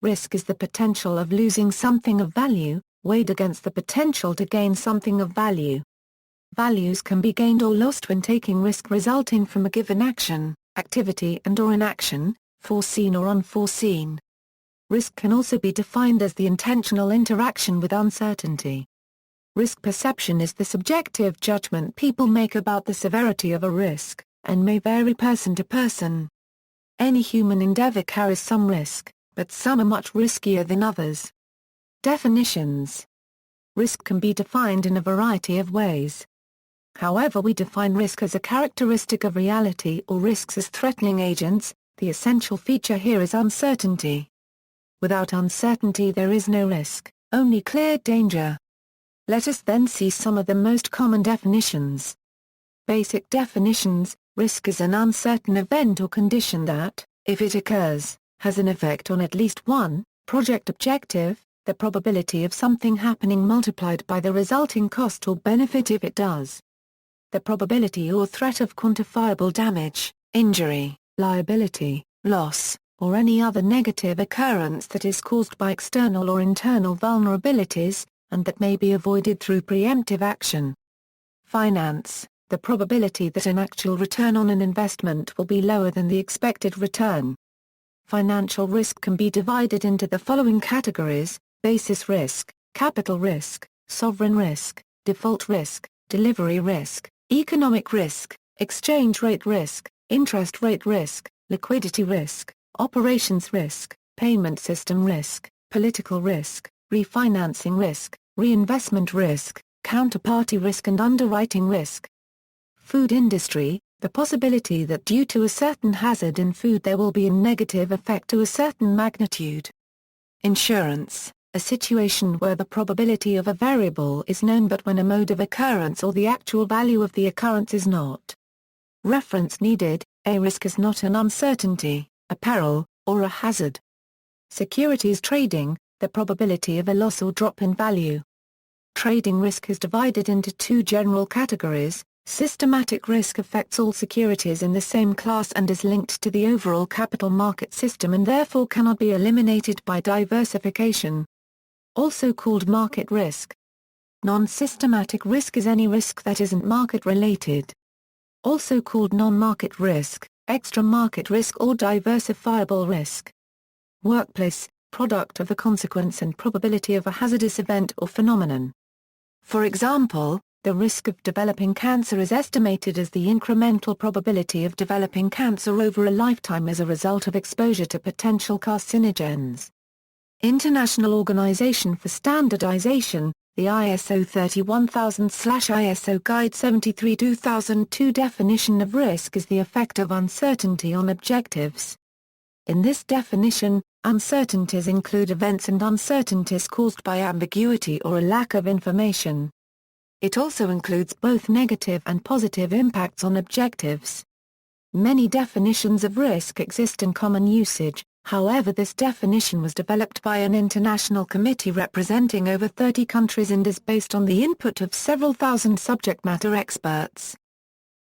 Risk is the potential of losing something of value, weighed against the potential to gain something of value. Values can be gained or lost when taking risk resulting from a given action, activity and/or inaction, foreseen or unforeseen. Risk can also be defined as the intentional interaction with uncertainty. Risk perception is the subjective judgment people make about the severity of a risk, and may vary person to person. Any human endeavor carries some risk, but some are much riskier than others. Definitions. Risk can be defined in a variety of ways. However we define risk as a characteristic of reality or risks as threatening agents, the essential feature here is uncertainty. Without uncertainty there is no risk, only clear danger. Let us then see some of the most common definitions. Basic definitions: risk is an uncertain event or condition that, if it occurs, has an effect on at least one project objective, the probability of something happening multiplied by the resulting cost or benefit if it does. The probability or threat of quantifiable damage, injury, liability, loss, or any other negative occurrence that is caused by external or internal vulnerabilities, and that may be avoided through preemptive action. Finance: the probability that an actual return on an investment will be lower than the expected return. Financial risk can be divided into the following categories: basis risk, capital risk, sovereign risk, default risk, delivery risk, economic risk, exchange rate risk, interest rate risk, liquidity risk, operations risk, payment system risk, political risk, refinancing risk, reinvestment risk, counterparty risk and underwriting risk. Food industry: the possibility that due to a certain hazard in food there will be a negative effect to a certain magnitude. Insurance: a situation where the probability of a variable is known but when a mode of occurrence or the actual value of the occurrence is not. Reference needed: a risk is not an uncertainty, a peril, or a hazard. Securities trading: the probability of a loss or drop in value. Trading risk is divided into two general categories. Systematic risk affects all securities in the same class and is linked to the overall capital market system and therefore cannot be eliminated by diversification. Also called market risk. Non-systematic risk is any risk that isn't market-related. Also called non-market risk, extra-market risk or diversifiable risk. Workplace: product of a consequence and probability of a hazardous event or phenomenon. For example, the risk of developing cancer is estimated as the incremental probability of developing cancer over a lifetime as a result of exposure to potential carcinogens. International Organization for Standardization, the ISO 31000/ISO Guide 73-2002 definition of risk is the effect of uncertainty on objectives. In this definition, uncertainties include events and uncertainties caused by ambiguity or a lack of information. It also includes both negative and positive impacts on objectives. Many definitions of risk exist in common usage, however this definition was developed by an international committee representing over 30 countries and is based on the input of several thousand subject matter experts.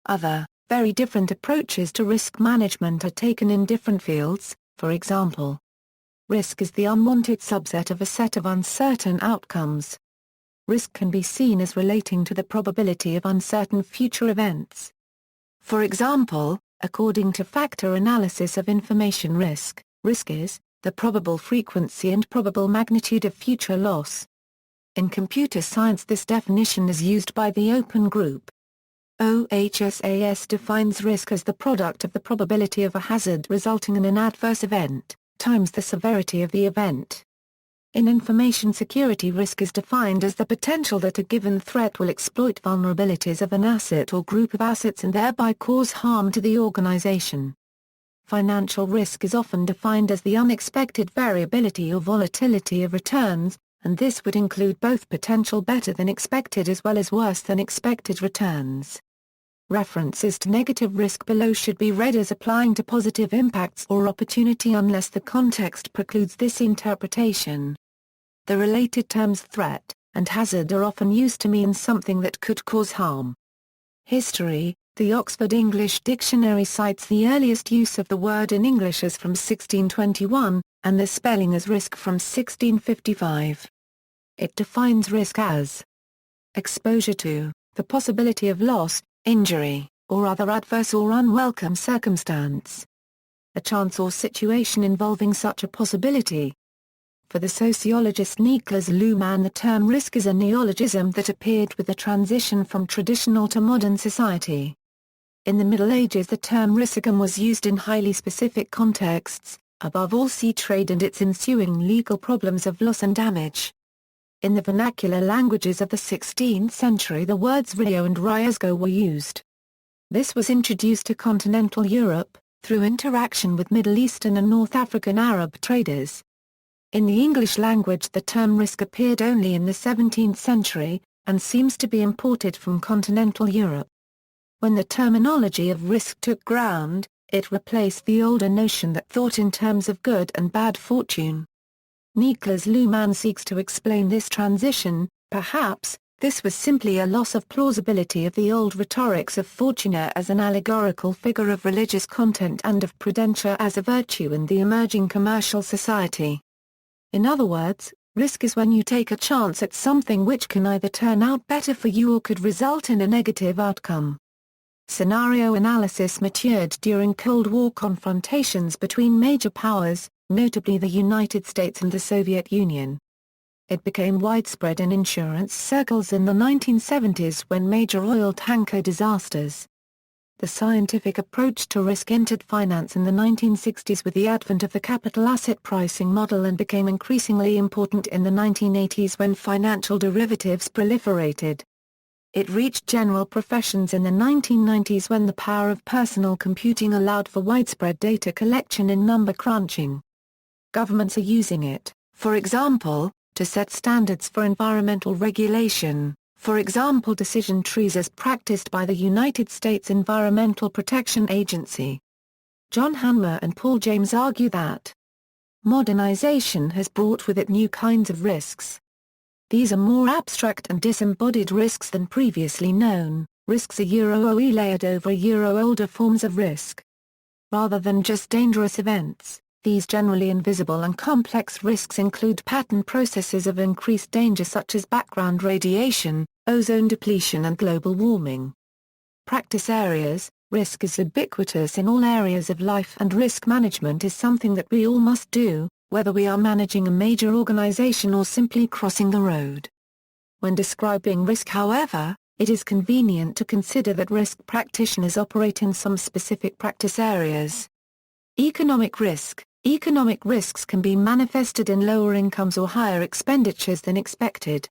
Other, very different approaches to risk management are taken in different fields. For example, risk is the unwanted subset of a set of uncertain outcomes. Risk can be seen as relating to the probability of uncertain future events. For example, according to factor analysis of information risk, risk is the probable frequency and probable magnitude of future loss. In computer science this definition is used by the Open Group. OHSAS defines risk as the product of the probability of a hazard resulting in an adverse event, times the severity of the event. In information security, risk is defined as the potential that a given threat will exploit vulnerabilities of an asset or group of assets and thereby cause harm to the organization. Financial risk is often defined as the unexpected variability or volatility of returns, and this would include both potential better than expected as well as worse than expected returns. References to negative risk below should be read as applying to positive impacts or opportunity unless the context precludes this interpretation. The related terms threat and hazard are often used to mean something that could cause harm. History: The Oxford English Dictionary cites the earliest use of the word in English as from 1621, and the spelling as risk from 1655. It defines risk as exposure to, the possibility of loss, injury, or other adverse or unwelcome circumstance. A chance or situation involving such a possibility. For the sociologist Niklas Luhmann, the term risk is a neologism that appeared with the transition from traditional to modern society. In the Middle Ages, the term riskum was used in highly specific contexts, above all sea trade and its ensuing legal problems of loss and damage. In the vernacular languages of the 16th century, the words rio and riesgo were used. This was introduced to continental Europe, through interaction with Middle Eastern and North African Arab traders. In the English language, the term risk appeared only in the 17th century, and seems to be imported from continental Europe. When the terminology of risk took ground, it replaced the older notion that thought in terms of good and bad fortune. Niklas Luhmann seeks to explain this transition. Perhaps, this was simply a loss of plausibility of the old rhetorics of fortuna as an allegorical figure of religious content and of prudentia as a virtue in the emerging commercial society. In other words, risk is when you take a chance at something which can either turn out better for you or could result in a negative outcome. Scenario analysis matured during Cold War confrontations between major powers, notably the United States and the Soviet Union. It became widespread in insurance circles in the 1970s when major oil tanker disasters. The scientific approach to risk entered finance in the 1960s with the advent of the capital asset pricing model and became increasingly important in the 1980s when financial derivatives proliferated. It reached general professions in the 1990s when the power of personal computing allowed for widespread data collection and number crunching. Governments are using it, for example, to set standards for environmental regulation, for example decision trees as practiced by the United States Environmental Protection Agency. John Hanmer and Paul James argue that modernization has brought with it new kinds of risks. These are more abstract and disembodied risks than previously known, risks OE layered over older forms of risk. Rather than just dangerous events, these generally invisible and complex risks include pattern processes of increased danger such as background radiation, ozone depletion and global warming. Practice areas. Risk is ubiquitous in all areas of life and risk management is something that we all must do, whether we are managing a major organization or simply crossing the road. When describing risk, however, it is convenient to consider that risk practitioners operate in some specific practice areas. Economic risk. Economic risks can be manifested in lower incomes or higher expenditures than expected.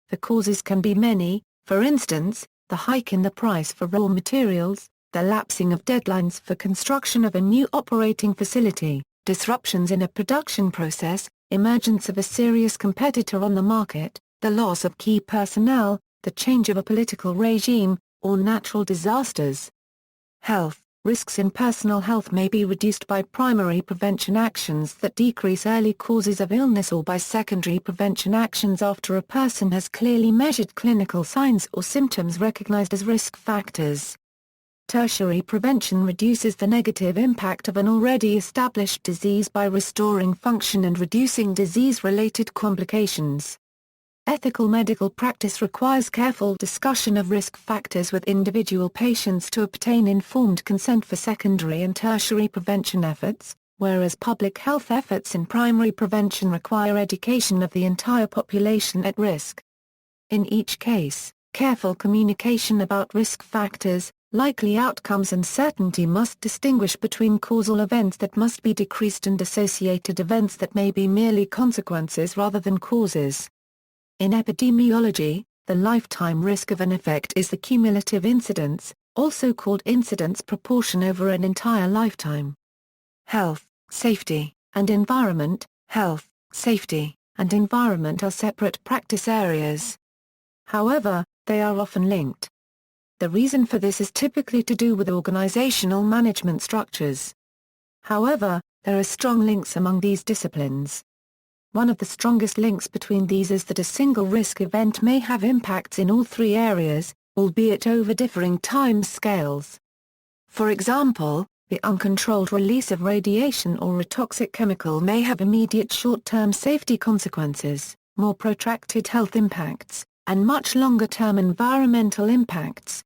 The causes can be many, for instance, the hike in the price for raw materials, the lapsing of deadlines for construction of a new operating facility, disruptions in a production process, emergence of a serious competitor on the market, the loss of key personnel, the change of a political regime, or natural disasters. Health. Risks in personal health may be reduced by primary prevention actions that decrease early causes of illness or by secondary prevention actions after a person has clearly measured clinical signs or symptoms recognized as risk factors. Tertiary prevention reduces the negative impact of an already established disease by restoring function and reducing disease-related complications. Ethical medical practice requires careful discussion of risk factors with individual patients to obtain informed consent for secondary and tertiary prevention efforts, whereas public health efforts in primary prevention require education of the entire population at risk. In each case, careful communication about risk factors, likely outcomes and certainty must distinguish between causal events that must be decreased and associated events that may be merely consequences rather than causes. In epidemiology, the lifetime risk of an effect is the cumulative incidence, also called incidence proportion over an entire lifetime. Health, safety, and environment. Health, safety, and environment are separate practice areas. However, they are often linked. The reason for this is typically to do with organizational management structures. However, there are strong links among these disciplines. One of the strongest links between these is that a single risk event may have impacts in all three areas, albeit over differing time scales. For example, the uncontrolled release of radiation or a toxic chemical may have immediate short-term safety consequences, more protracted health impacts, and much longer-term environmental impacts.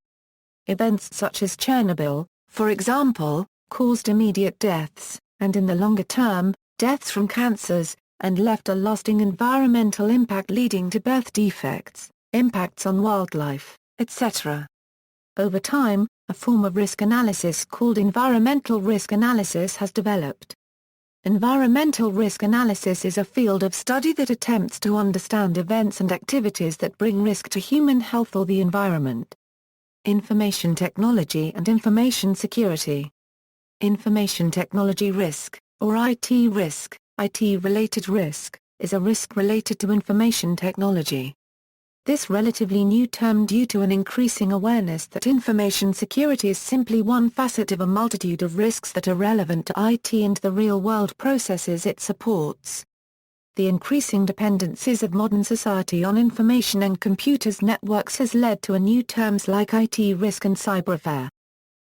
Events such as Chernobyl, for example, caused immediate deaths, and in the longer term, deaths from cancers, and left a lasting environmental impact leading to birth defects, impacts on wildlife, etc. Over time, a form of risk analysis called environmental risk analysis has developed. Environmental risk analysis is a field of study that attempts to understand events and activities that bring risk to human health or the environment. Information technology and information security. Information technology risk, or IT risk, IT-related risk, is a risk related to information technology. This relatively new term due to an increasing awareness that information security is simply one facet of a multitude of risks that are relevant to IT and the real-world processes it supports. The increasing dependencies of modern society on information and computers networks has led to new terms like IT risk and cyberwarfare.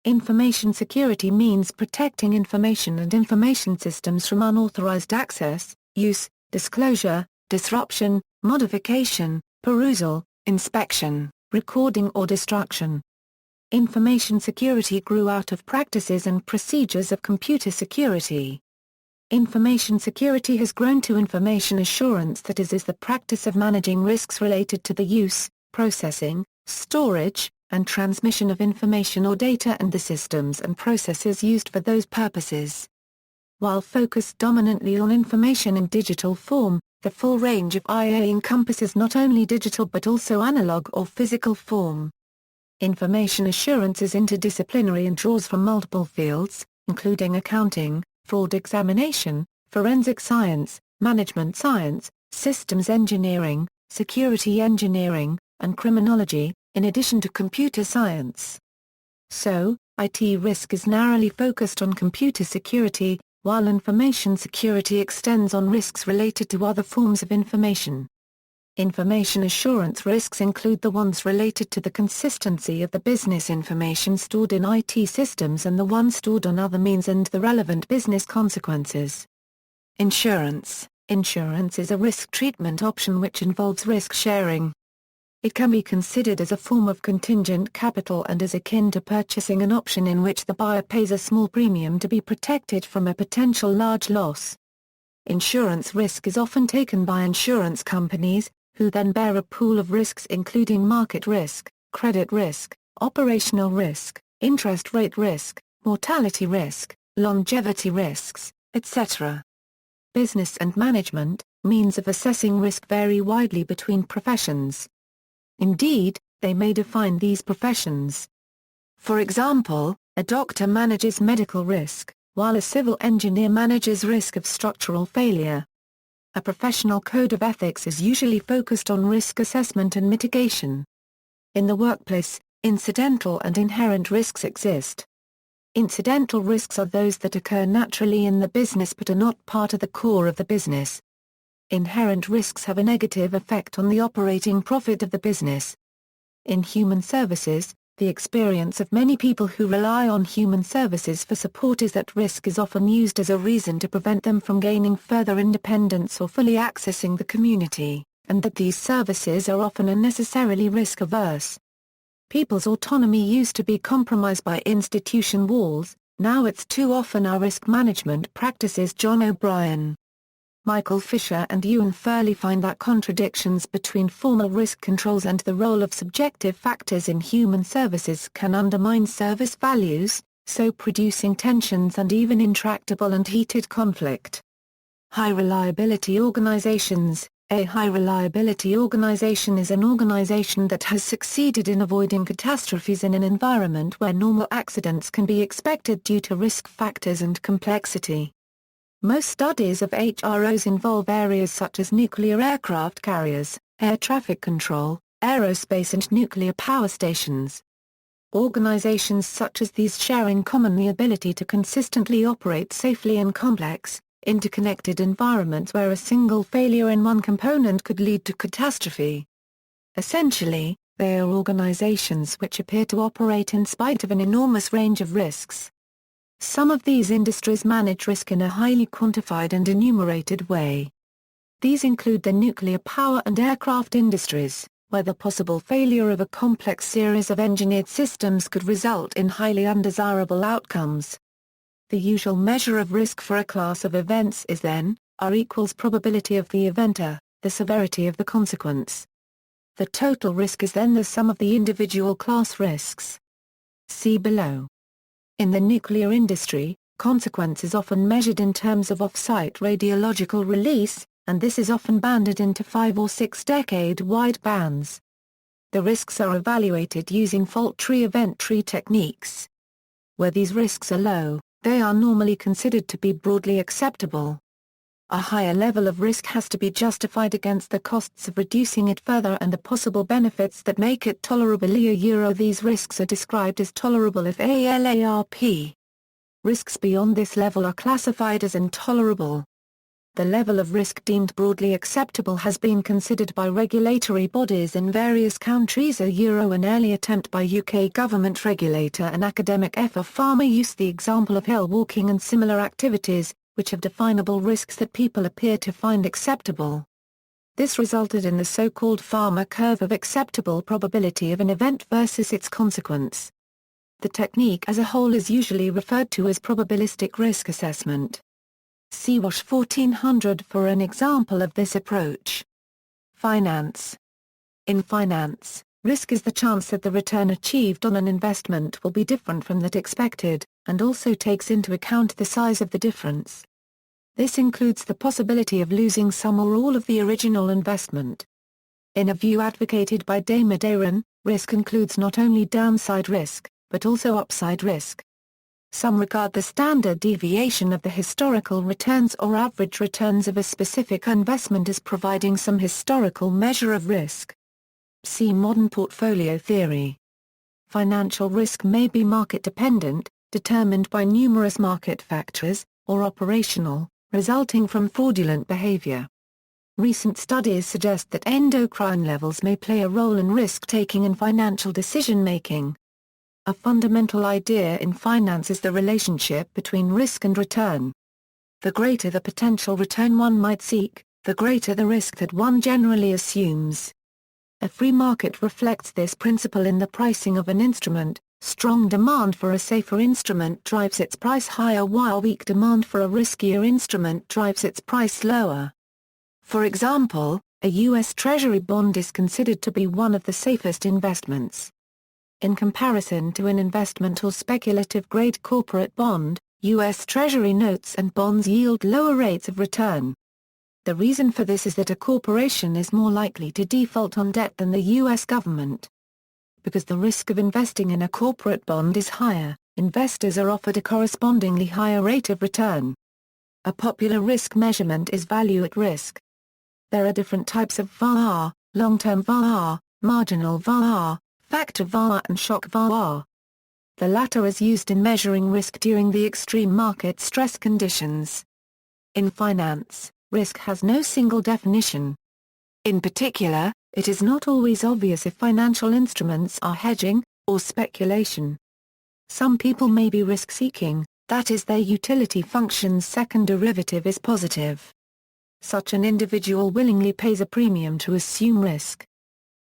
Information security means protecting information and information systems from unauthorized access, use, disclosure, disruption, modification, perusal, inspection, recording or destruction. Information security grew out of practices and procedures of computer security. Information security has grown to information assurance, that is the practice of managing risks related to the use, processing, storage, and transmission of information or data and the systems and processes used for those purposes. While focused dominantly on information in digital form, the full range of IA encompasses not only digital but also analog or physical form. Information assurance is interdisciplinary and draws from multiple fields, including accounting, fraud examination, forensic science, management science, systems engineering, security engineering, and criminology, in addition to computer science. So, IT risk is narrowly focused on computer security, while information security extends on risks related to other forms of information. Information assurance risks include the ones related to the consistency of the business information stored in IT systems and the ones stored on other means and the relevant business consequences. Insurance. Insurance is a risk treatment option which involves risk sharing. It can be considered as a form of contingent capital and is akin to purchasing an option in which the buyer pays a small premium to be protected from a potential large loss. Insurance risk is often taken by insurance companies, who then bear a pool of risks including market risk, credit risk, operational risk, interest rate risk, mortality risk, longevity risks, etc. Business and management, means of assessing risk vary widely between professions. Indeed, they may define these professions. For example, a doctor manages medical risk, while a civil engineer manages risk of structural failure. A professional code of ethics is usually focused on risk assessment and mitigation. In the workplace, incidental and inherent risks exist. Incidental risks are those that occur naturally in the business but are not part of the core of the business. Inherent risks have a negative effect on the operating profit of the business. In human services, the experience of many people who rely on human services for support is that risk is often used as a reason to prevent them from gaining further independence or fully accessing the community, and that these services are often unnecessarily risk-averse. People's autonomy used to be compromised by institution walls, now it's too often our risk management practices. John O'Brien, Michael Fisher and Ewan Furley find that contradictions between formal risk controls and the role of subjective factors in human services can undermine service values, so producing tensions and even intractable and heated conflict. High-reliability organizations. A high-reliability organization is an organization that has succeeded in avoiding catastrophes in an environment where normal accidents can be expected due to risk factors and complexity. Most studies of HROs involve areas such as nuclear aircraft carriers, air traffic control, aerospace and nuclear power stations. Organizations such as these share in common the ability to consistently operate safely in complex, interconnected environments where a single failure in one component could lead to catastrophe. Essentially, They are organizations which appear to operate in spite of an enormous range of risks. Some of these industries manage risk in a highly quantified and enumerated way. These include the nuclear power and aircraft industries, where the possible failure of a complex series of engineered systems could result in highly undesirable outcomes. The usual measure of risk for a class of events is then, R equals probability of the event the severity of the consequence. The total risk is then the sum of the individual class risks. See below. In the nuclear industry, consequence is often measured in terms of off-site radiological release, and this is often banded into 5 or 6 decade-wide bands. The risks are evaluated using fault tree event tree techniques. Where these risks are low, they are normally considered to be broadly acceptable. A higher level of risk has to be justified against the costs of reducing it further and the possible benefits that make it tolerable. These risks are described as tolerable if ALARP. Risks beyond this level are classified as intolerable. The level of risk deemed broadly acceptable has been considered by regulatory bodies in various countries. An early attempt by UK government regulator and academic F. of Pharma used the example of hill walking and similar activities, which have definable risks that people appear to find acceptable. This resulted in the so-called pharma curve of acceptable probability of an event versus its consequence. The technique as a whole is usually referred to as probabilistic risk assessment. See WASH 1400 for an example of this approach. Finance. In finance, risk is the chance that the return achieved on an investment will be different from that expected, and also takes into account the size of the difference. This includes the possibility of losing some or all of the original investment. In a view advocated by Damodaran, risk includes not only downside risk, but also upside risk. Some regard the standard deviation of the historical returns or average returns of a specific investment as providing some historical measure of risk. See modern portfolio theory. Financial risk may be market-dependent, determined by numerous market factors, or operational, resulting from fraudulent behavior. Recent studies suggest that endocrine levels may play a role in risk-taking and financial decision-making. A fundamental idea in finance is the relationship between risk and return. The greater the potential return one might seek, the greater the risk that one generally assumes. A free market reflects this principle in the pricing of an instrument. Strong demand for a safer instrument drives its price higher while weak demand for a riskier instrument drives its price lower. For example, a U.S. Treasury bond is considered to be one of the safest investments. In comparison to an investment or speculative-grade corporate bond, U.S. Treasury notes and bonds yield lower rates of return. The reason for this is that a corporation is more likely to default on debt than the U.S. government. Because the risk of investing in a corporate bond is higher, investors are offered a correspondingly higher rate of return. A popular risk measurement is value at risk. There are different types of VaR, long-term VaR, marginal VaR, factor VaR and shock VaR. The latter is used in measuring risk during the extreme market stress conditions. In finance, risk has no single definition. In particular, it is not always obvious if financial instruments are hedging, or speculation. Some people may be risk-seeking, that is their utility function's second derivative is positive. Such an individual willingly pays a premium to assume risk.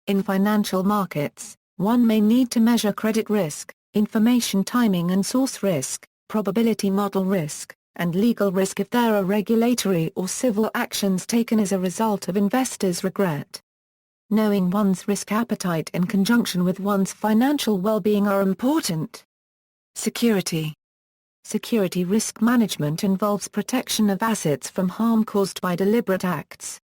In financial markets, one may need to measure credit risk, information timing and source risk, probability model risk, and legal risk if there are regulatory or civil actions taken as a result of investors' regret. Knowing one's risk appetite in conjunction with one's financial well-being are important. Security. Security risk management involves protection of assets from harm caused by deliberate acts.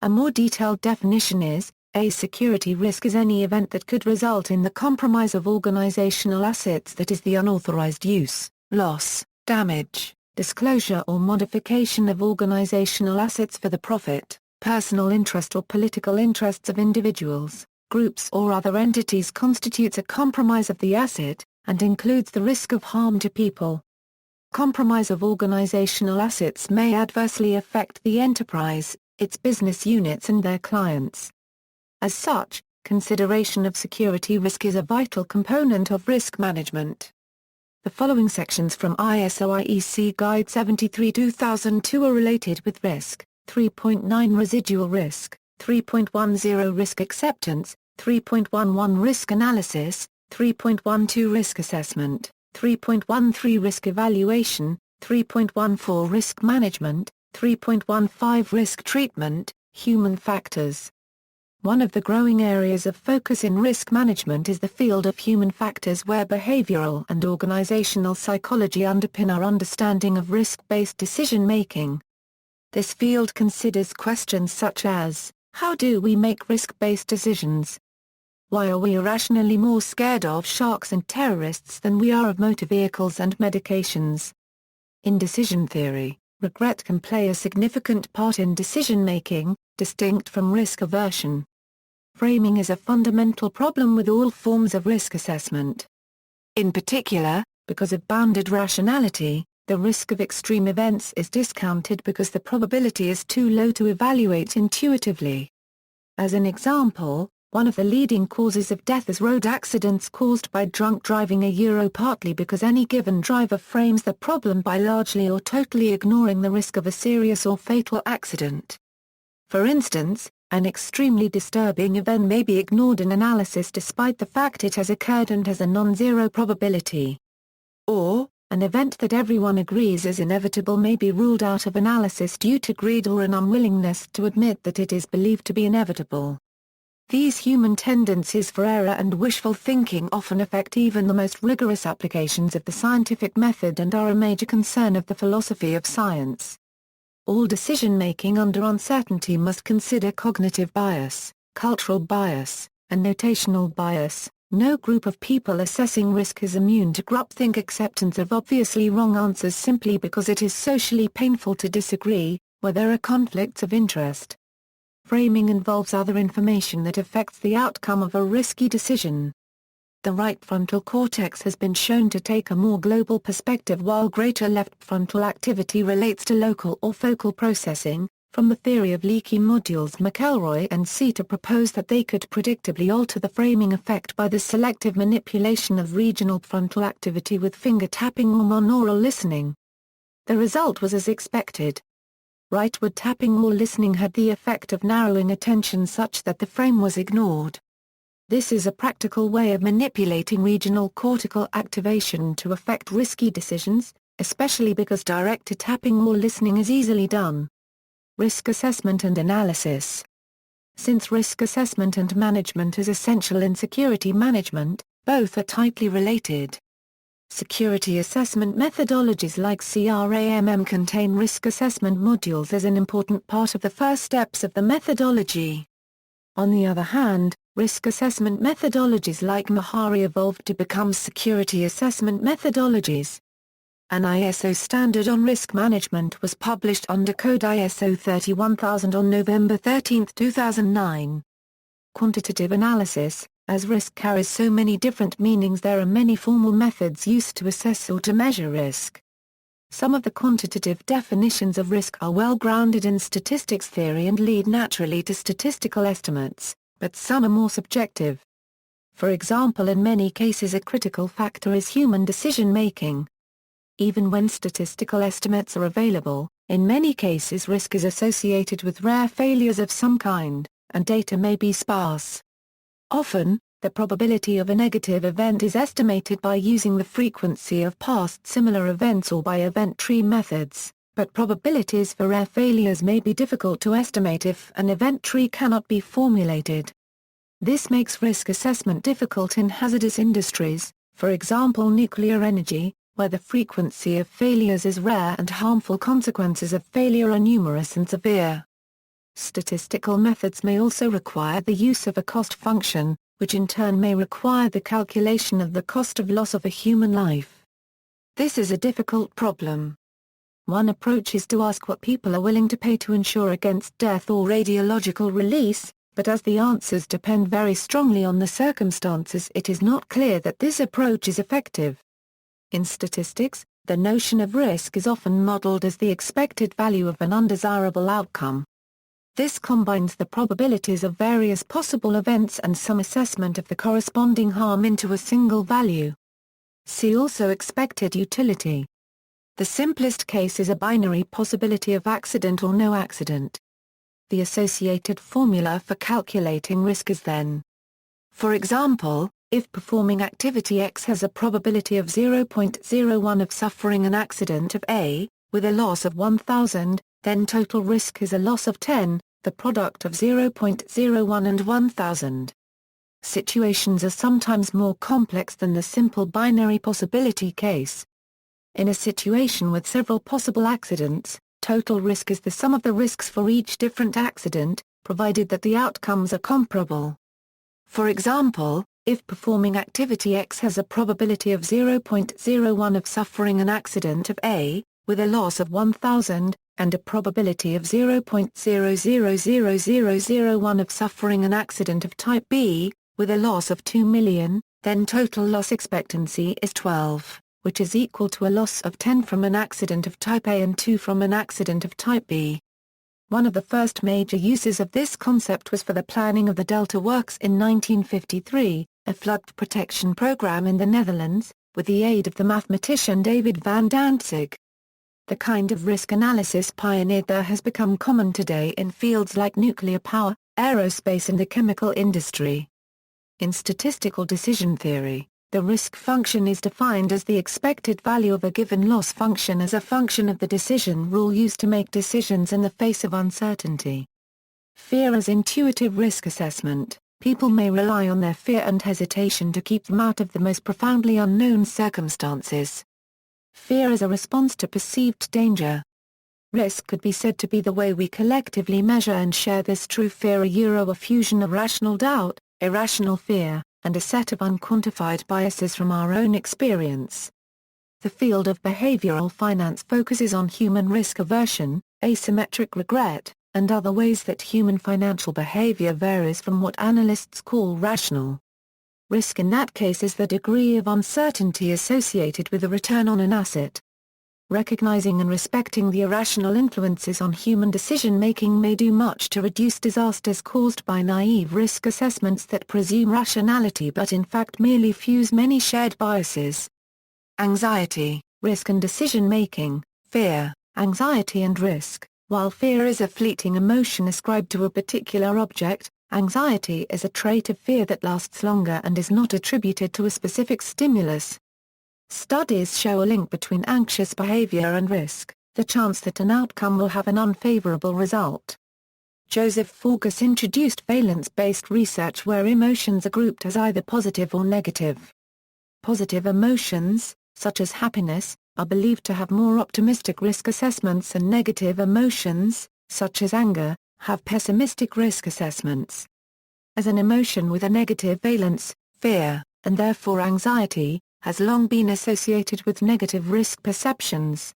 A more detailed definition is, a security risk is any event that could result in the compromise of organizational assets, that is the unauthorized use, loss, damage, disclosure or modification of organizational assets for the profit, personal interest or political interests of individuals, groups or other entities constitutes a compromise of the asset, and includes the risk of harm to people. Compromise of organizational assets may adversely affect the enterprise, its business units and their clients. As such, Consideration of security risk is a vital component of risk management. The following sections from ISO IEC Guide 73/2002 are related with risk: 3.9 Residual risk, 3.10 Risk acceptance, 3.11 Risk analysis, 3.12 Risk assessment, 3.13 Risk evaluation, 3.14 Risk management, 3.15 Risk treatment, human factors. One of the growing areas of focus in risk management is the field of human factors, where behavioral and organizational psychology underpin our understanding of risk-based decision-making. This field considers questions such as, how do we make risk-based decisions? Why are we irrationally more scared of sharks and terrorists than we are of motor vehicles and medications? In decision theory, regret can play a significant part in decision-making, distinct from risk aversion. Framing is a fundamental problem with all forms of risk assessment. In particular, because of bounded rationality, the risk of extreme events is discounted because the probability is too low to evaluate intuitively. As an example, one of the leading causes of death is road accidents caused by drunk driving, partly because any given driver frames the problem by largely or totally ignoring the risk of a serious or fatal accident. For instance, an extremely disturbing event may be ignored in analysis despite the fact it has occurred and has a non-zero probability. Or, an event that everyone agrees is inevitable may be ruled out of analysis due to greed or an unwillingness to admit that it is believed to be inevitable. These human tendencies for error and wishful thinking often affect even the most rigorous applications of the scientific method and are a major concern of the philosophy of science. All decision-making under uncertainty must consider cognitive bias, cultural bias, and notational bias. No group of people assessing risk is immune to groupthink acceptance of obviously wrong answers simply because it is socially painful to disagree, where there are conflicts of interest. Framing involves other information that affects the outcome of a risky decision. The right frontal cortex has been shown to take a more global perspective while greater left frontal activity relates to local or focal processing. From the theory of leaky modules, McElroy and Seta proposed that they could predictably alter the framing effect by the selective manipulation of regional frontal activity with finger tapping or monaural listening. The result was as expected. Rightward tapping or listening had the effect of narrowing attention such that the frame was ignored. This is a practical way of manipulating regional cortical activation to affect risky decisions, especially because directed tapping or listening is easily done. Risk assessment and analysis. Since risk assessment and management is essential in security management, both are tightly related. Security assessment methodologies like CRAMM contain risk assessment modules as an important part of the first steps of the methodology. On the other hand, risk assessment methodologies like Mahari evolved to become security assessment methodologies. An ISO standard on risk management was published under Code ISO 31000 on November 13, 2009. Quantitative analysis. As risk carries so many different meanings, there are many formal methods used to assess or to measure risk. Some of the quantitative definitions of risk are well grounded in statistics theory and lead naturally to statistical estimates, but some are more subjective. For example, in many cases a critical factor is human decision-making. Even when statistical estimates are available, in many cases risk is associated with rare failures of some kind, and data may be sparse. Often, the probability of a negative event is estimated by using the frequency of past similar events or by event tree methods, but probabilities for rare failures may be difficult to estimate if an event tree cannot be formulated. This makes risk assessment difficult in hazardous industries, for example nuclear energy, where the frequency of failures is rare and harmful consequences of failure are numerous and severe. Statistical methods may also require the use of a cost function, which in turn may require the calculation of the cost of loss of a human life. This is a difficult problem. One approach is to ask what people are willing to pay to insure against death or radiological release, but as the answers depend very strongly on the circumstances, it is not clear that this approach is effective. In statistics, the notion of risk is often modeled as the expected value of an undesirable outcome. This combines the probabilities of various possible events and some assessment of the corresponding harm into a single value. See also expected utility. The simplest case is a binary possibility of accident or no accident. The associated formula for calculating risk is then. For example, if performing activity X has a probability of 0.01 of suffering an accident of A, with a loss of 1,000, then total risk is a loss of 10, the product of 0.01 and 1,000. Situations are sometimes more complex than the simple binary possibility case. In a situation with several possible accidents, total risk is the sum of the risks for each different accident, provided that the outcomes are comparable. For example, if performing activity X has a probability of 0.01 of suffering an accident of A, with a loss of 1,000, and a probability of 0.000001 of suffering an accident of type B, with a loss of 2 million, then total loss expectancy is 12, which is equal to a loss of 10 from an accident of type A and 2 from an accident of type B. One of the first major uses of this concept was for the planning of the Delta Works in 1953, a flood protection program in the Netherlands, with the aid of the mathematician David van Dantzig. The kind of risk analysis pioneered there has become common today in fields like nuclear power, aerospace and the chemical industry. In statistical decision theory, the risk function is defined as the expected value of a given loss function as a function of the decision rule used to make decisions in the face of uncertainty. Fear as intuitive risk assessment. People may rely on their fear and hesitation to keep them out of the most profoundly unknown circumstances. Fear is a response to perceived danger. Risk could be said to be the way we collectively measure and share this true fear, a fusion of rational doubt, irrational fear, and a set of unquantified biases from our own experience. The field of behavioral finance focuses on human risk aversion, asymmetric regret, and other ways that human financial behavior varies from what analysts call rational. Risk in that case is the degree of uncertainty associated with a return on an asset. Recognizing and respecting the irrational influences on human decision-making may do much to reduce disasters caused by naive risk assessments that presume rationality but in fact merely fuse many shared biases. Anxiety, risk and decision-making, fear, anxiety and risk. While fear is a fleeting emotion ascribed to a particular object, anxiety is a trait of fear that lasts longer and is not attributed to a specific stimulus. Studies show a link between anxious behavior and risk, the chance that an outcome will have an unfavorable result. Joseph Forgas introduced valence-based research where emotions are grouped as either positive or negative. Positive emotions, such as happiness, are believed to have more optimistic risk assessments and negative emotions, such as anger, have pessimistic risk assessments. As an emotion with a negative valence, fear, and therefore anxiety, has long been associated with negative risk perceptions.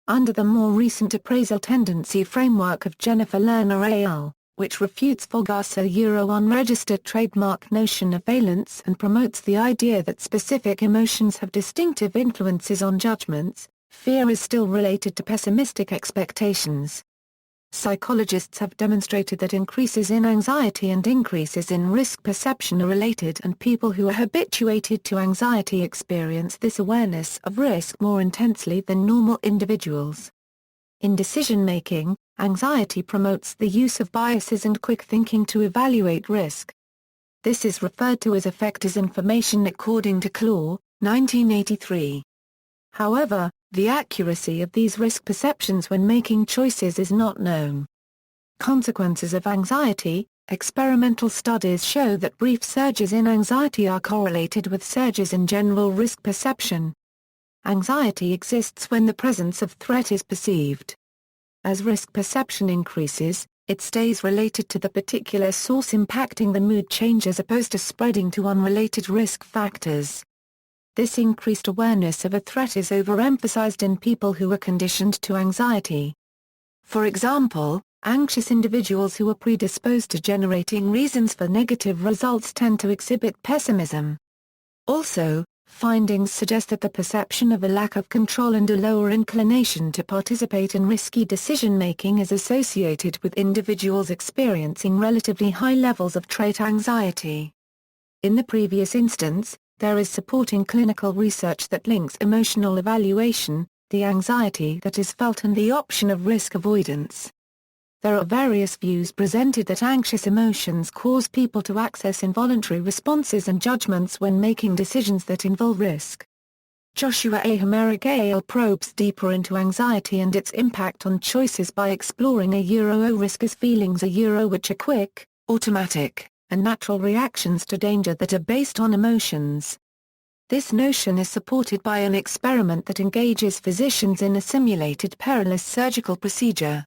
Under the more recent appraisal tendency framework of Jennifer Lerner al., which refutes Forgas' unregistered trademark notion of valence and promotes the idea that specific emotions have distinctive influences on judgments, fear is still related to pessimistic expectations. Psychologists have demonstrated that increases in anxiety and increases in risk perception are related, and people who are habituated to anxiety experience this awareness of risk more intensely than normal individuals. In decision-making, anxiety promotes the use of biases and quick thinking to evaluate risk. This is referred to as effect as information according to Claw, 1983. However, the accuracy of these risk perceptions when making choices is not known. Consequences of anxiety. Experimental studies show that brief surges in anxiety are correlated with surges in general risk perception. Anxiety exists when the presence of threat is perceived. As risk perception increases, it stays related to the particular source impacting the mood change as opposed to spreading to unrelated risk factors. This increased awareness of a threat is overemphasized in people who are conditioned to anxiety. For example, anxious individuals who are predisposed to generating reasons for negative results tend to exhibit pessimism. Also, Findings suggest that the perception of a lack of control and a lower inclination to participate in risky decision-making is associated with individuals experiencing relatively high levels of trait anxiety. In the previous instance, there is supporting clinical research that links emotional evaluation, the anxiety that is felt, and the option of risk avoidance. There are various views presented that anxious emotions cause people to access involuntary responses and judgments when making decisions that involve risk. Joshua A. Homeric al. probes deeper into anxiety and its impact on choices by exploring risk as feelings which are quick, automatic, and natural reactions to danger that are based on emotions. This notion is supported by an experiment that engages physicians in a simulated perilous surgical procedure.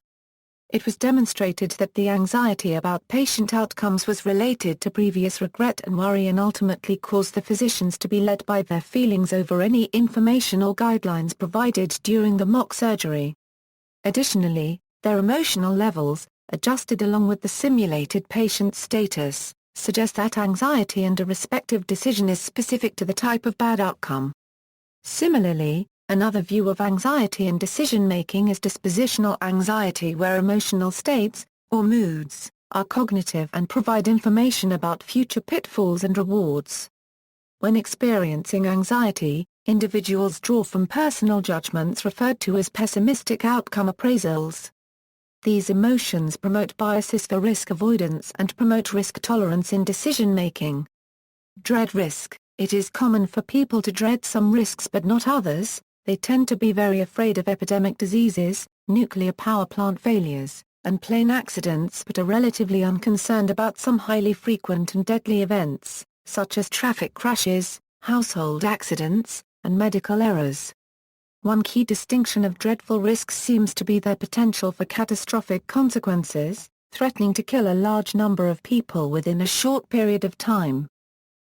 It was demonstrated that the anxiety about patient outcomes was related to previous regret and worry and ultimately caused the physicians to be led by their feelings over any information or guidelines provided during the mock surgery. Additionally, their emotional levels, adjusted along with the simulated patient's status, suggest that anxiety and a respective decision is specific to the type of bad outcome. Similarly, another view of anxiety and decision-making is dispositional anxiety, where emotional states, or moods, are cognitive and provide information about future pitfalls and rewards. When experiencing anxiety, individuals draw from personal judgments referred to as pessimistic outcome appraisals. These emotions promote biases for risk avoidance and promote risk tolerance in decision-making. Dread risk. It is common for people to dread some risks but not others. They tend to be very afraid of epidemic diseases, nuclear power plant failures, and plane accidents, but are relatively unconcerned about some highly frequent and deadly events, such as traffic crashes, household accidents, and medical errors. One key distinction of dreadful risks seems to be their potential for catastrophic consequences, threatening to kill a large number of people within a short period of time.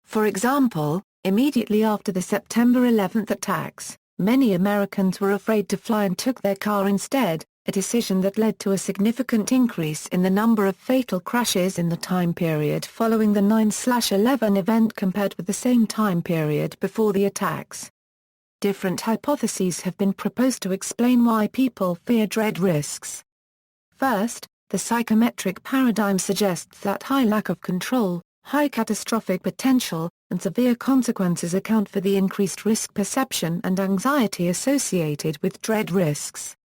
For example, immediately after the September 11 attacks, many Americans were afraid to fly and took their car instead, a decision that led to a significant increase in the number of fatal crashes in the time period following the 9/11 event compared with the same time period before the attacks. Different hypotheses have been proposed to explain why people fear dread risks. First, the psychometric paradigm suggests that high lack of control, high catastrophic potential, and severe consequences account for the increased risk perception and anxiety associated with dread risks.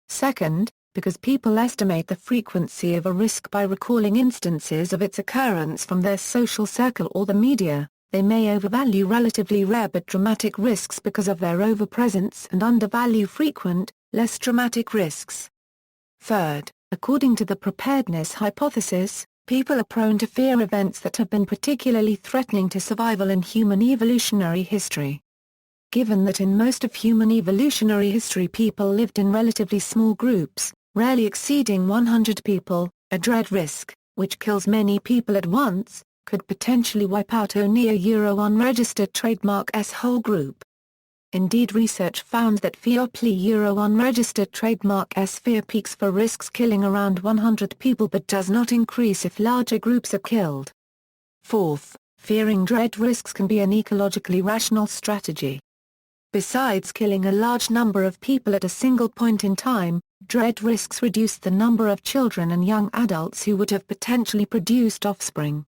Second, because people estimate the frequency of a risk by recalling instances of its occurrence from their social circle or the media, they may overvalue relatively rare but dramatic risks because of their overpresence and undervalue frequent, less dramatic risks. Third, according to the preparedness hypothesis, people are prone to fear events that have been particularly threatening to survival in human evolutionary history. Given that in most of human evolutionary history people lived in relatively small groups, rarely exceeding 100 people, a dread risk, which kills many people at once, could potentially wipe out only a unregistered trademark S whole group. Indeed, research found that unregistered trademark S fear peaks for risks killing around 100 people but does not increase if larger groups are killed. Fourth, fearing dread risks can be an ecologically rational strategy. Besides killing a large number of people at a single point in time, dread risks reduce the number of children and young adults who would have potentially produced offspring.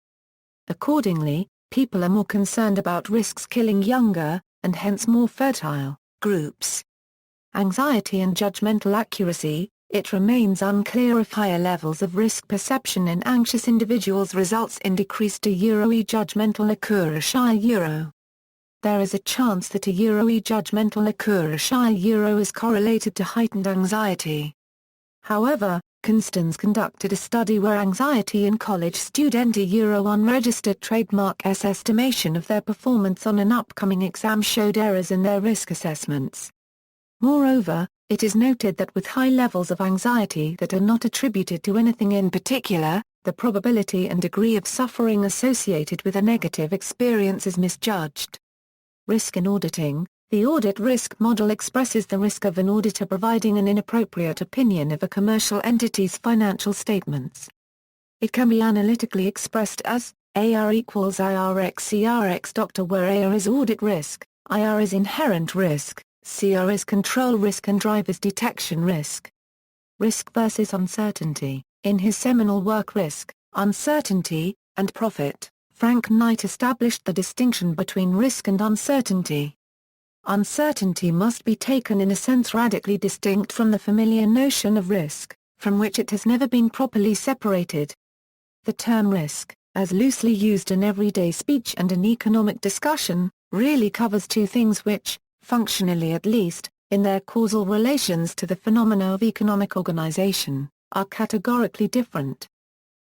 Accordingly, people are more concerned about risks killing younger, and hence more fertile, groups. Anxiety and judgmental accuracy. It remains unclear if higher levels of risk perception in anxious individuals results in decreased judgmental accuracy. There is a chance that judgmental accuracy is correlated to heightened anxiety. However, Constance conducted a study where anxiety in college student unregistered trademark S estimation of their performance on an upcoming exam showed errors in their risk assessments. Moreover, it is noted that with high levels of anxiety that are not attributed to anything in particular, the probability and degree of suffering associated with a negative experience is misjudged. Risk in auditing. The audit risk model expresses the risk of an auditor providing an inappropriate opinion of a commercial entity's financial statements. It can be analytically expressed as AR equals IRX CRX Dr. where AR is audit risk, IR is inherent risk, CR is control risk and drive is detection risk. Risk versus uncertainty. In his seminal work Risk, Uncertainty, and Profit, Frank Knight established the distinction between risk and uncertainty. Uncertainty must be taken in a sense radically distinct from the familiar notion of risk, from which it has never been properly separated. The term risk, as loosely used in everyday speech and in economic discussion, really covers two things which, functionally at least, in their causal relations to the phenomena of economic organization, are categorically different.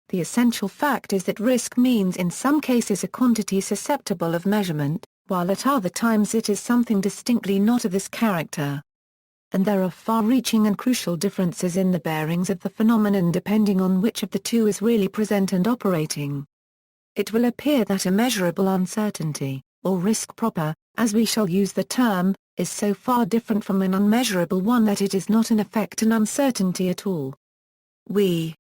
The essential fact is that risk means in some cases a quantity susceptible of measurement, while at other times it is something distinctly not of this character. And there are far-reaching and crucial differences in the bearings of the phenomenon depending on which of the two is really present and operating. It will appear that a measurable uncertainty, or risk proper, as we shall use the term, is so far different from an unmeasurable one that it is not in effect an uncertainty at all. We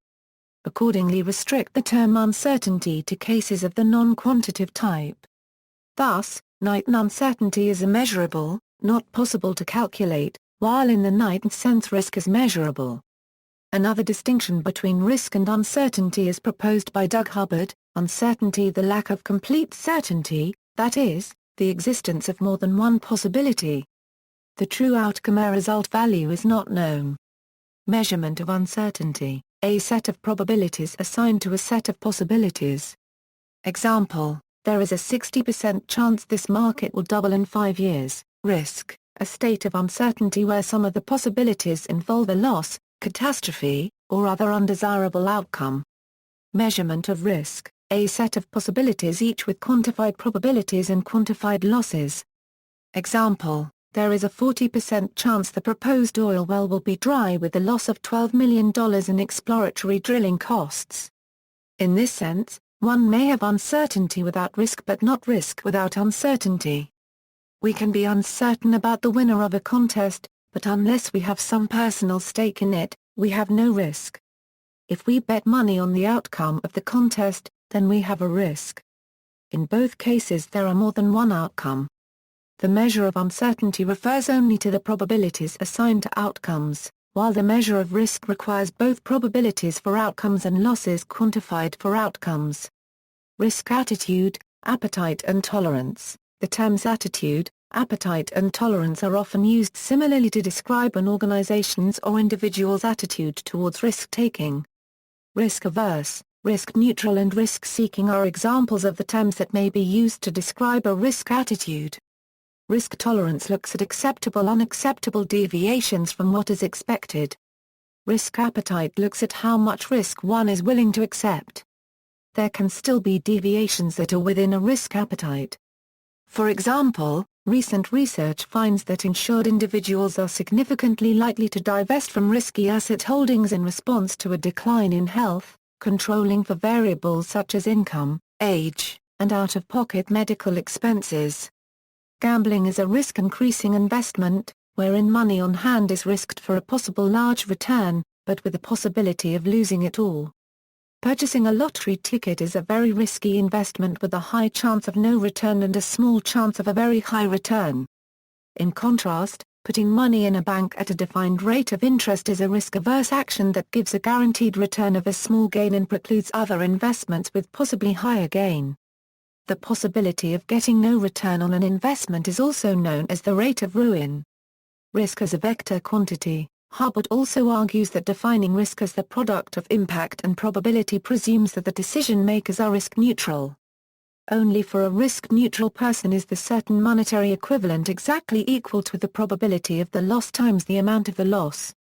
accordingly restrict the term uncertainty to cases of the non-quantitative type. Thus, Knight uncertainty is immeasurable, not possible to calculate, while in the Knight sense risk is measurable. Another distinction between risk and uncertainty is proposed by Doug Hubbard: uncertainty the lack of complete certainty, that is, the existence of more than one possibility. The true outcome or result value is not known. Measurement of uncertainty, a set of probabilities assigned to a set of possibilities. Example, there is a 60% chance this market will double in 5 years. Risk, a state of uncertainty where some of the possibilities involve a loss, catastrophe, or other undesirable outcome. Measurement of risk, a set of possibilities each with quantified probabilities and quantified losses. Example, there is a 40% chance the proposed oil well will be dry with a loss of $12 million in exploratory drilling costs. In this sense, one may have uncertainty without risk but not risk without uncertainty. We can be uncertain about the winner of a contest, but unless we have some personal stake in it, we have no risk. If we bet money on the outcome of the contest, then we have a risk. In both cases there are more than one outcome. The measure of uncertainty refers only to the probabilities assigned to outcomes, while the measure of risk requires both probabilities for outcomes and losses quantified for outcomes. Risk attitude, appetite and tolerance. The terms attitude, appetite and tolerance are often used similarly to describe an organization's or individual's attitude towards risk-taking. Risk-averse, risk-neutral and risk-seeking are examples of the terms that may be used to describe a risk attitude. Risk tolerance looks at acceptable-unacceptable deviations from what is expected. Risk appetite looks at how much risk one is willing to accept. There can still be deviations that are within a risk appetite. For example, recent research finds that insured individuals are significantly likely to divest from risky asset holdings in response to a decline in health, controlling for variables such as income, age, and out-of-pocket medical expenses. Gambling is a risk-increasing investment, wherein money on hand is risked for a possible large return, but with the possibility of losing it all. Purchasing a lottery ticket is a very risky investment with a high chance of no return and a small chance of a very high return. In contrast, putting money in a bank at a defined rate of interest is a risk-averse action that gives a guaranteed return of a small gain and precludes other investments with possibly higher gain. The possibility of getting no return on an investment is also known as the rate of ruin. Risk as a vector quantity. Hubbard also argues that defining risk as the product of impact and probability presumes that the decision-makers are risk-neutral. Only for a risk-neutral person is the certain monetary equivalent exactly equal to the probability of the loss times the amount of the loss.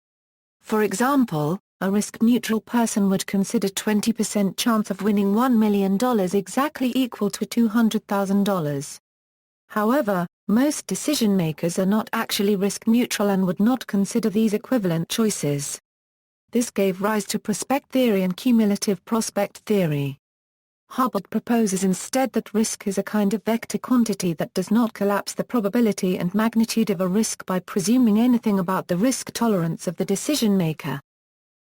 For example, a risk-neutral person would consider 20% chance of winning $1 million exactly equal to $200,000. However, most decision-makers are not actually risk-neutral and would not consider these equivalent choices. This gave rise to prospect theory and cumulative prospect theory. Hubbard proposes instead that risk is a kind of vector quantity that does not collapse the probability and magnitude of a risk by presuming anything about the risk tolerance of the decision-maker.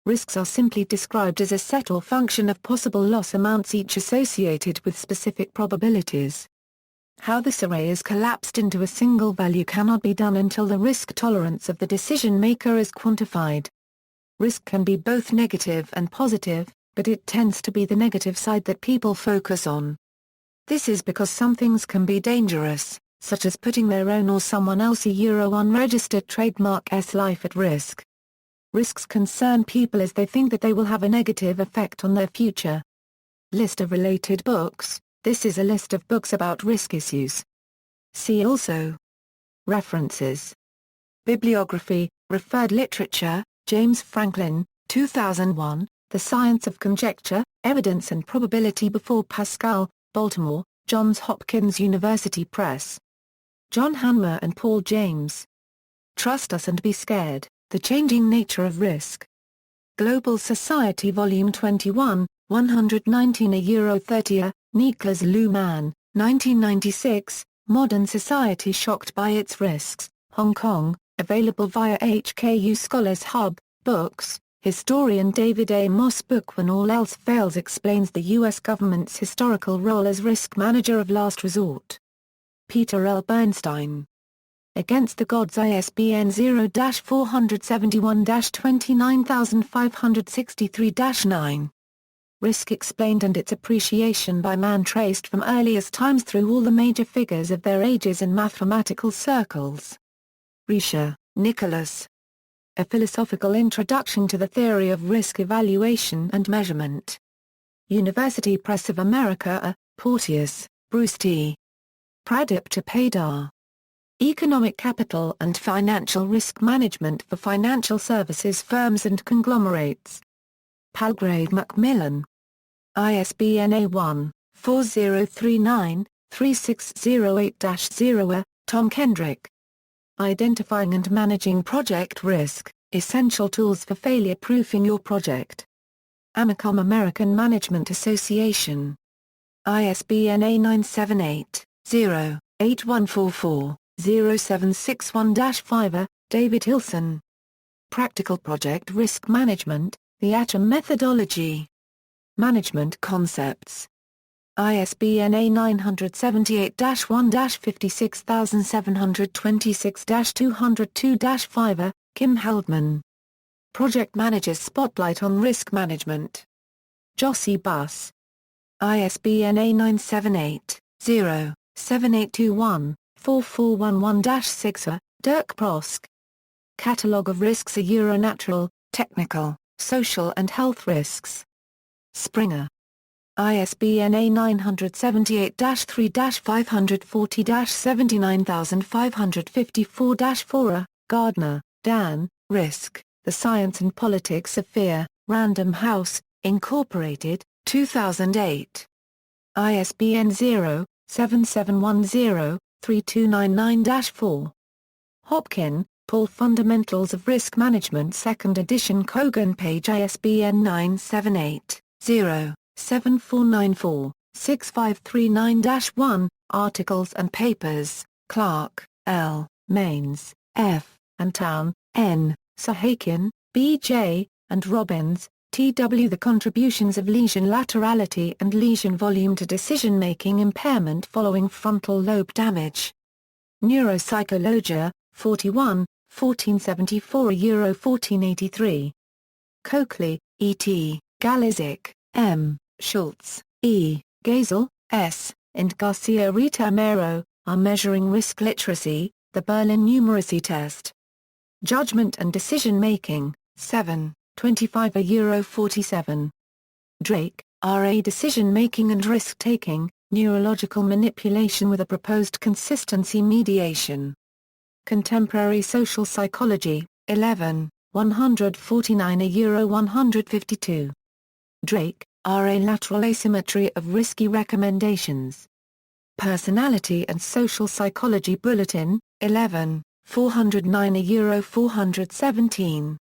Risks are simply described as a set or function of possible loss amounts each associated with specific probabilities. How this array is collapsed into a single value cannot be done until the risk tolerance of the decision maker is quantified. Risk can be both negative and positive, but it tends to be the negative side that people focus on. This is because some things can be dangerous, such as putting their own or someone else's unregistered trademark's life at risk. Risks concern people as they think that they will have a negative effect on their future. List of related books. This is a list of books about risk issues. See also. References. Bibliography, referred literature, James Franklin, 2001, The Science of Conjecture, Evidence and Probability Before Pascal, Baltimore, Johns Hopkins University Press. John Hanmer and Paul James. Trust Us and Be Scared, The Changing Nature of Risk. Global Society Volume 21, 119 Niklas Luhmann, 1996, Modern Society Shocked by Its Risks, Hong Kong, available via HKU Scholars Hub, Books. Historian David A. Moss' book When All Else Fails explains the U.S. government's historical role as risk manager of last resort. Peter L. Bernstein. Against the Gods, ISBN 0-471-29563-9. Risk Explained and Its Appreciation by Man Traced from Earliest Times Through All the Major Figures of Their Ages in Mathematical Circles. Riskier, Nicholas. A Philosophical Introduction to the Theory of Risk Evaluation and Measurement. University Press of America, Porteous, Bruce T. Pradip Chapadar. Economic Capital and Financial Risk Management for Financial Services Firms and Conglomerates. Palgrave Macmillan. ISBN A1-4039-3608-0. Tom Kendrick. Identifying and Managing Project Risk, Essential Tools for Failure-Proofing Your Project. Amicom American Management Association. ISBN A978-0-8144-0761-5. David Hilson. Practical Project Risk Management, The Atom Methodology. Management Concepts. ISBN A978-1-56726-202-5. Kim Heldman. Project Manager's Spotlight on Risk Management. Jossie Buss. ISBN A978-0-7821-4411-6. Dirk Prosk. Catalogue of Risks: Natural, Technical, Social and Health Risks. Springer. ISBN A978-3-540-79554-4. Gardner, Dan, Risk, The Science and Politics of Fear, Random House, Incorporated, 2008. ISBN 0-7710-3299-4. Hopkin, Paul. Fundamentals of Risk Management, 2nd edition. Kogan page. ISBN 978-0-7494-6539-1. Articles and Papers, Clark, L., Maines, F., and Town, N., Sahakian, B.J., and Robbins, T.W. The Contributions of Lesion Laterality and Lesion Volume to Decision-Making Impairment Following Frontal Lobe Damage. Neuropsychologia, 41, 1474-1483. Coakley, E.T., Galizik, M., Schultz, E., Gazel, S., and Garcia Rita Mero, are Measuring Risk Literacy, The Berlin Numeracy Test. Judgment and Decision Making, 7, 25-47. Drake, R.A. Decision Making and Risk Taking, Neurological Manipulation with a Proposed Consistency Mediation. Contemporary Social Psychology, 11, 149-152. Drake, R.A. Lateral Asymmetry of Risky Recommendations. Personality and Social Psychology Bulletin, 11, 409-417.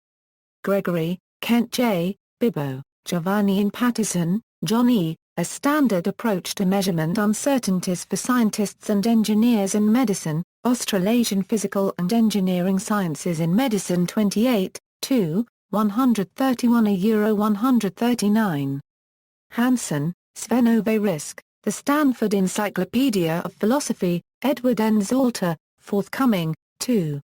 Gregory, Kent J., Bibbo, Giovanni and Patterson, John E., A Standard Approach to Measurement Uncertainties for Scientists and Engineers in Medicine, Australasian Physical and Engineering Sciences in Medicine 28, 2, 131-139. Hansen, Sven Ove Risk, The Stanford Encyclopedia of Philosophy, Edward N. Zalter, forthcoming, 2.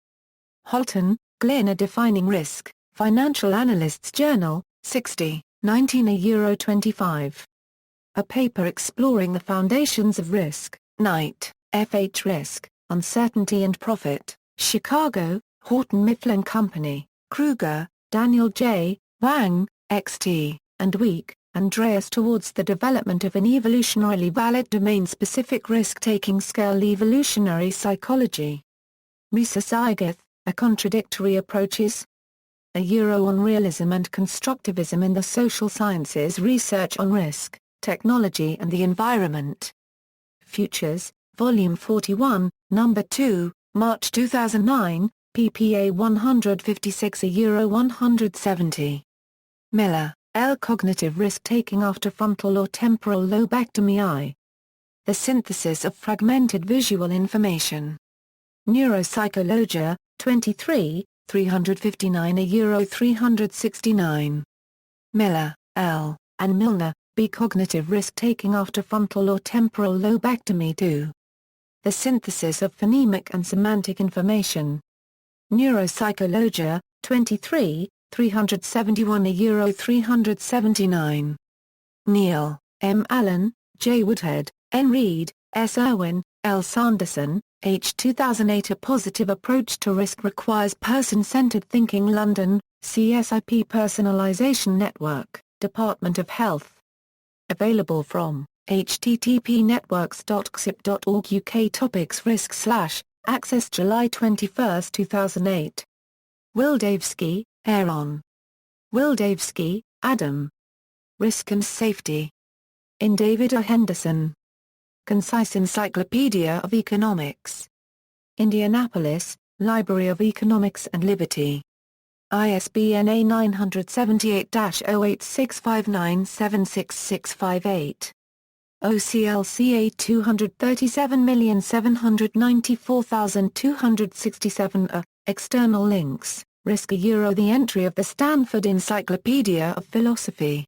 Holton, Glyn. A Defining Risk, Financial Analyst's Journal, 60, 19 €25. A paper exploring the foundations of risk, Knight, F. H. Risk, Uncertainty and Profit, Chicago, Houghton Mifflin Company, Kruger, Daniel J., Wang, X.T., and Week, Andreas. Towards the development of an evolutionarily valid domain-specific risk-taking scale. Evolutionary Psychology. Risa Zeigarth, A Contradictory Approaches. On Realism and Constructivism in the Social Sciences. Research on Risk, Technology and the Environment. Futures, Volume 41, No. 2, March 2009, ppA 156 €170. Miller, L. Cognitive Risk-Taking After Frontal or Temporal Lobectomy. I. The Synthesis of Fragmented Visual Information. Neuropsychology, 23, 359 €369. Miller, L., and Milner, B. Cognitive Risk-Taking After Frontal or Temporal Lobectomy. 2. The Synthesis of Phonemic and Semantic Information. Neuropsychology, 23, 371 €379. Neal, M. Allen, J. Woodhead, N. Reed, S. Irwin, L. Sanderson, H. 2008. A Positive Approach to Risk Requires Person-Centered Thinking. London, CSIP Personalization Network, Department of Health. Available from http://networks.csip.org. UK Topics. Risk/Access July 21, 2008. Wildavsky, Aaron. Wildavsky, Adam. Risk and Safety. In David A. Henderson. Concise Encyclopedia of Economics. Indianapolis, Library of Economics and Liberty. ISBN A978-0865976658. OCLCA 237794267. External links. Riskier. The entry of the Stanford Encyclopedia of Philosophy.